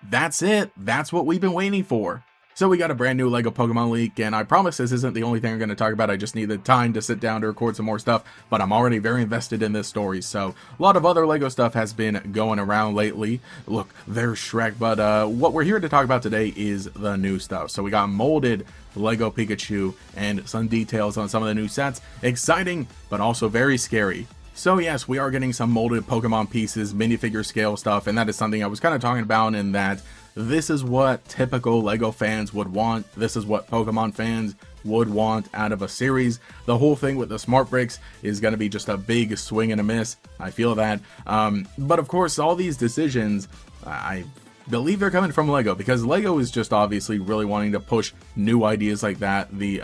That's it. That's what we've been waiting for. So we got a brand new LEGO Pokemon leak, and I promise this isn't the only thing I'm going to talk about. I just need the time to sit down to record some more stuff, but I'm already very invested in this story. So a lot of other LEGO stuff has been going around lately. Look, there's Shrek, but what we're here to talk about today is the new stuff. So we got molded LEGO Pikachu and some details on some of the new sets. Exciting, but also very scary. So yes, we are getting some molded Pokemon pieces, minifigure scale stuff, and that is something I was kind of talking about in that this is what typical LEGO fans would want. This is what Pokemon fans would want out of a series. The whole thing with the smart bricks is going to be just a big swing and a miss. I feel that. But of course, all these decisions, I believe they're coming from LEGO, because LEGO is just obviously really wanting to push new ideas like that, the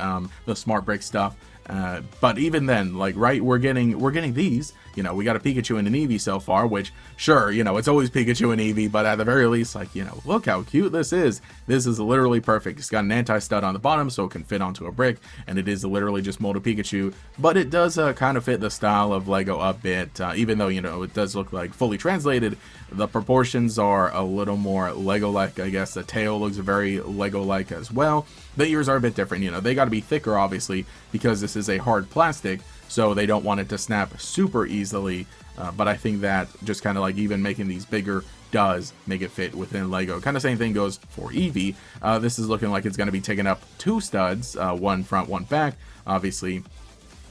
smart brick stuff. But even then, like, right, we're getting these, you know, we got a Pikachu and an Eevee so far, which, sure, you know, it's always Pikachu and Eevee, but at the very least, like, you know, look how cute this is. This is literally perfect. It's got an anti-stud on the bottom, so it can fit onto a brick, and it is literally just molded Pikachu, but it does kind of fit the style of LEGO a bit, even though, you know, it does look like fully translated. The proportions are a little more LEGO-like, I guess. The tail looks very LEGO-like as well. The ears are a bit different, you know, they got to be thicker, obviously, because this is a hard plastic, so they don't want it to snap super easily, but I think that just kind of like even making these bigger does make it fit within LEGO. Kind of same thing goes for Eevee. This is looking like it's going to be taking up two studs, one front, one back, obviously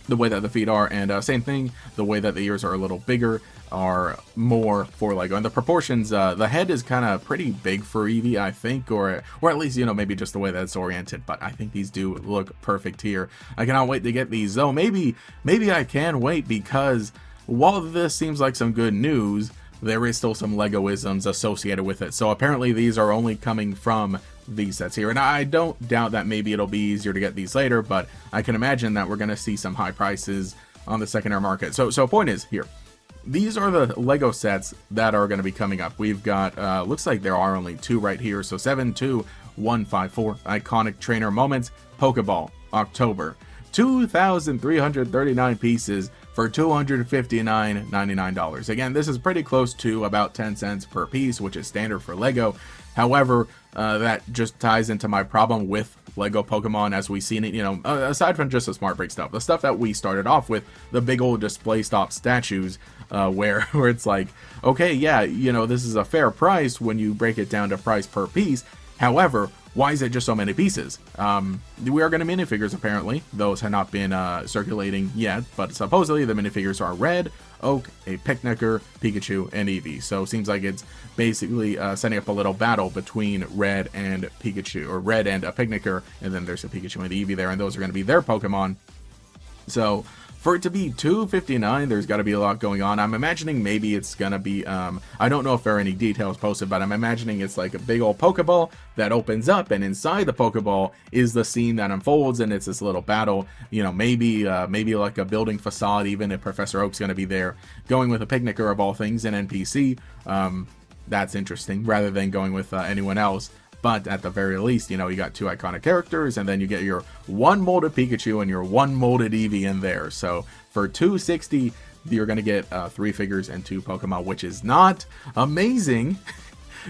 the way that the feet are, and same thing, the way that the ears are a little bigger are more for LEGO, and the proportions, the head is kind of pretty big for Eevee, I think, or at least, you know, maybe just the way that it's oriented, but I think these do look perfect here. I cannot wait to get these, though. Maybe I can wait, because while this seems like some good news, there is still some LEGOisms associated with it. So apparently these are only coming from these sets here, and I don't doubt that maybe it'll be easier to get these later, but I can imagine that we're going to see some high prices on the secondary market. So point is here, these are the LEGO sets that are going to be coming up. We've got, looks like there are only two right here. So 72154, Iconic Trainer Moments, Pokeball, October. 2,339 pieces for $259.99. Again, this is pretty close to about 10 cents per piece, which is standard for LEGO. However, that just ties into my problem with LEGO Pokemon as we've seen it, you know, aside from just the smart break stuff, the stuff that we started off with, the big old display stop statues, where it's like, okay, yeah, you know, this is a fair price when you break it down to price per piece. However, why is it just so many pieces? We are going to minifigures, apparently. Those have not been circulating yet, but supposedly the minifigures are Red, Oak, a Picnicker, Pikachu, and Eevee. So it seems like it's basically setting up a little battle between Red and Pikachu, or Red and a Picnicker, and then there's a Pikachu and Eevee there, and those are going to be their Pokemon. So for it to be $259, there's got to be a lot going on. I'm imagining maybe it's going to be, I don't know if there are any details posted, but I'm imagining it's like a big old Pokeball that opens up, and inside the Pokeball is the scene that unfolds, and it's this little battle. You know, maybe like a building facade, even if Professor Oak's going to be there. Going with a Picnicker of all things, an NPC, that's interesting, rather than going with anyone else. But at the very least, you know, you got two iconic characters, and then you get your one molded Pikachu and your one molded Eevee in there. So for $260, you're going to get 3 figures and 2 Pokemon, which is not amazing.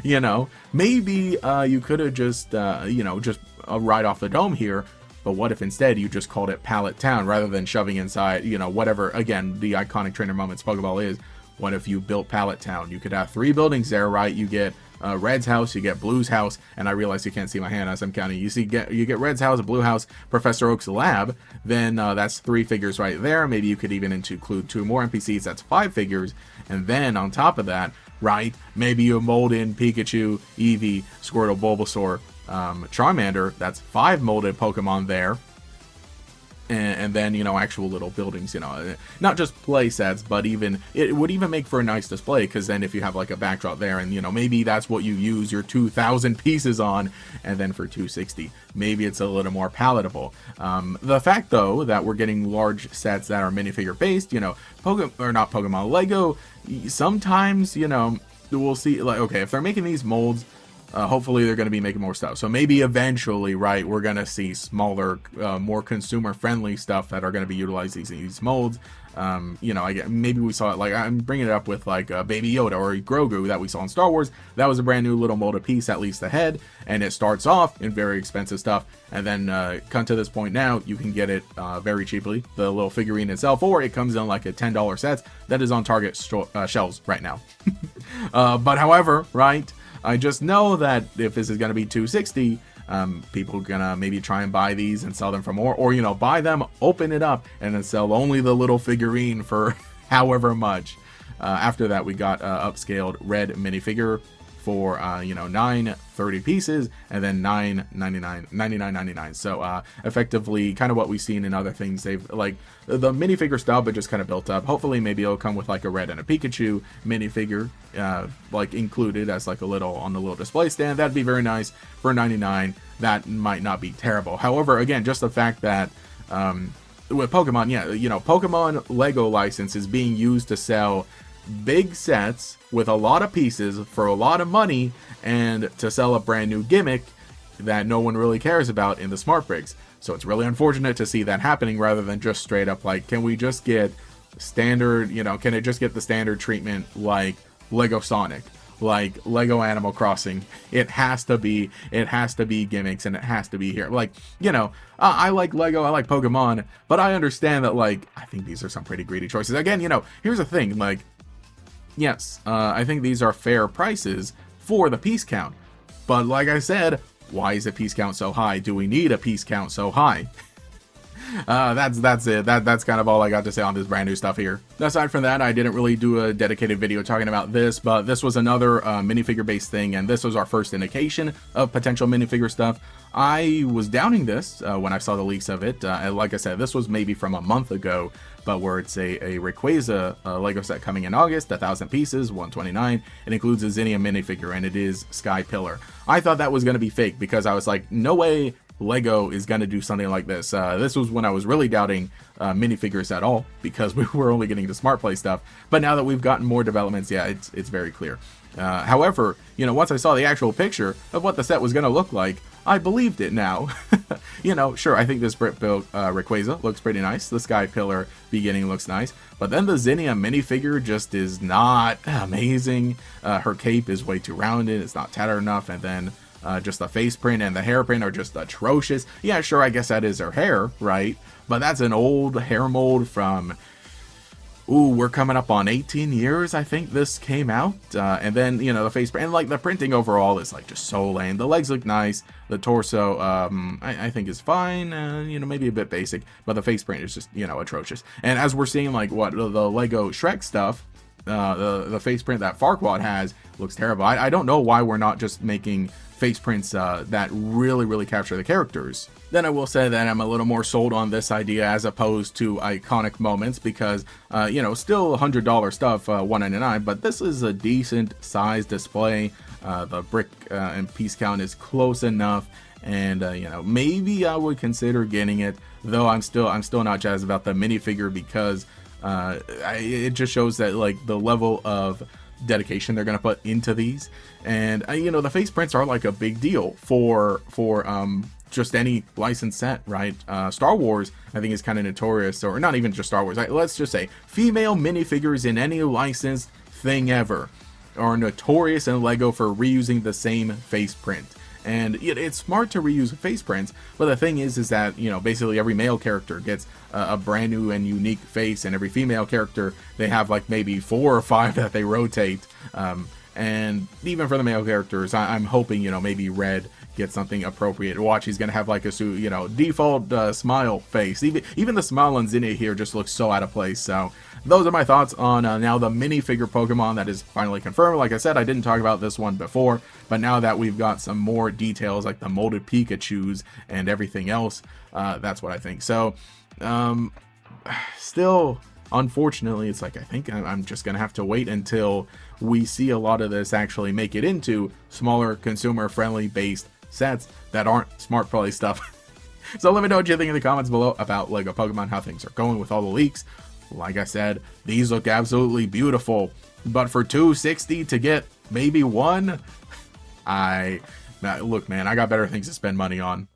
You know, maybe you could have just, you know, just right off the dome here. But what if instead you just called it Pallet Town rather than shoving inside, you know, whatever, again, the Iconic Trainer Moments Pokeball is. What if you built Pallet Town? You could have 3 buildings there, right? You get Red's house, you get Blue's house, and I realize you can't see my hand as I'm counting. You get Red's house, Blue house, Professor Oak's lab, then that's 3 figures right there. Maybe you could even include 2 more NPCs, that's 5 figures, and then on top of that, right, maybe you mold in Pikachu, Eevee, Squirtle, Bulbasaur, Charmander, that's 5 molded Pokemon there. And then, you know, actual little buildings, you know, not just play sets, but even it would even make for a nice display, because then if you have like a backdrop there, and you know, maybe that's what you use your 2,000 pieces on, and then for $260, maybe it's a little more palatable. The fact though that we're getting large sets that are minifigure based, you know, Lego, sometimes, you know, we'll see, like, okay, if they're making these molds hopefully they're going to be making more stuff. So maybe eventually, right, we're going to see smaller, more consumer friendly stuff that are going to be utilizing these molds. You know, maybe we saw it, like, I'm bringing it up with like Baby Yoda or Grogu that we saw in Star Wars. That was a brand new little molded piece, at least the head, and it starts off in very expensive stuff, and then come to this point now, you can get it very cheaply, the little figurine itself, or it comes in like a $10 set that is on Target shelves right now. But however, right, I just know that if this is going to be $260, people are gonna maybe try and buy these and sell them for more, or, you know, buy them, open it up, and then sell only the little figurine for however much. After that, we got upscaled red minifigure for you know, 930 pieces, and then $99.99. So effectively kind of what we've seen in other things. They've like the minifigure style, but just kind of built up. Hopefully maybe it'll come with like a red and a Pikachu minifigure like included as like a little on the little display stand. That'd be very nice for $99. That might not be terrible. However, again, just the fact that with Pokemon, yeah, you know, Pokemon Lego license is being used to sell big sets with a lot of pieces for a lot of money, and to sell a brand new gimmick that no one really cares about in the smart bricks. So it's really unfortunate to see that happening, rather than just straight up like, can we just get standard, you know, can it just get the standard treatment like Lego Sonic, like Lego Animal Crossing? It has to be gimmicks, and it has to be here. Like, you know, I like Lego, I like Pokemon, but I understand that, like, I think these are some pretty greedy choices. Again, you know, here's the thing, like, yes, I think these are fair prices for the piece count, but like I said, why is the piece count so high? Do we need a piece count so high? That's it. That's kind of all I got to say on this brand new stuff here. Aside from that, I didn't really do a dedicated video talking about this, but this was another minifigure based thing, and this was our first indication of potential minifigure stuff. I was doubting this when I saw the leaks of it, and like I said, this was maybe from a month ago, but where it's a Rayquaza Lego set coming in August, 1,000 pieces, $129. It includes a Zinnia minifigure, and it is Sky Pillar. I thought that was going to be fake, because I was like, no way Lego is going to do something like this. This was when I was really doubting minifigures at all, because we were only getting the Smart Play stuff. But now that we've gotten more developments, yeah, it's very clear. However, you know, once I saw the actual picture of what the set was going to look like, I believed it now. You know, sure, I think this Brit built Rayquaza looks pretty nice. The Sky Pillar beginning looks nice. But then the Zinnia minifigure just is not amazing. Her cape is way too rounded. It's not tattered enough. And then just the face print and the hair print are just atrocious. Yeah, sure, I guess that is her hair, right? But that's an old hair mold from... Ooh, we're coming up on 18 years, I think this came out. And then, you know, the face print, and like the printing overall is like just so lame. The legs look nice. The torso, I think is fine. You know, maybe a bit basic, but the face print is just, you know, atrocious. And as we're seeing, like, what the Lego Shrek stuff, the face print that Farquaad has looks terrible. I don't know why we're not just making face prints that really capture the characters. Then I will say that I'm a little more sold on this idea as opposed to iconic moments, because you know, still $100 stuff, $199, but this is a decent size display. The brick and piece count is close enough, and you know, maybe I would consider getting it, though I'm still not jazzed about the minifigure, because it just shows that, like, the level of dedication they're gonna put into these. And you know, the face prints are like a big deal for just any licensed set, right? Star Wars, I think, is kind of notorious, or not even just Star Wars, let's just say female minifigures in any licensed thing ever are notorious in Lego for reusing the same face print. And it's smart to reuse face prints, but the thing is that, you know, basically every male character gets a brand new and unique face, and every female character, they have like maybe 4 or 5 that they rotate. And even for the male characters, I'm hoping, you know, maybe Red gets something appropriate. Watch, he's gonna have like a, you know, default smile face. Even the smile on Zinnia here just looks so out of place. So those are my thoughts on now the minifigure Pokemon that is finally confirmed. Like I said, I didn't talk about this one before, but now that we've got some more details, like the molded Pikachus and everything else, that's what I think. So still, unfortunately, it's like, I think I'm just gonna have to wait until we see a lot of this actually make it into smaller, consumer friendly based sets that aren't smart play stuff. So let me know what you think in the comments below about LEGO Pokemon, how things are going with all the leaks. Like I said, these look absolutely beautiful, but for $260 to get maybe one, Look, man, I got better things to spend money on.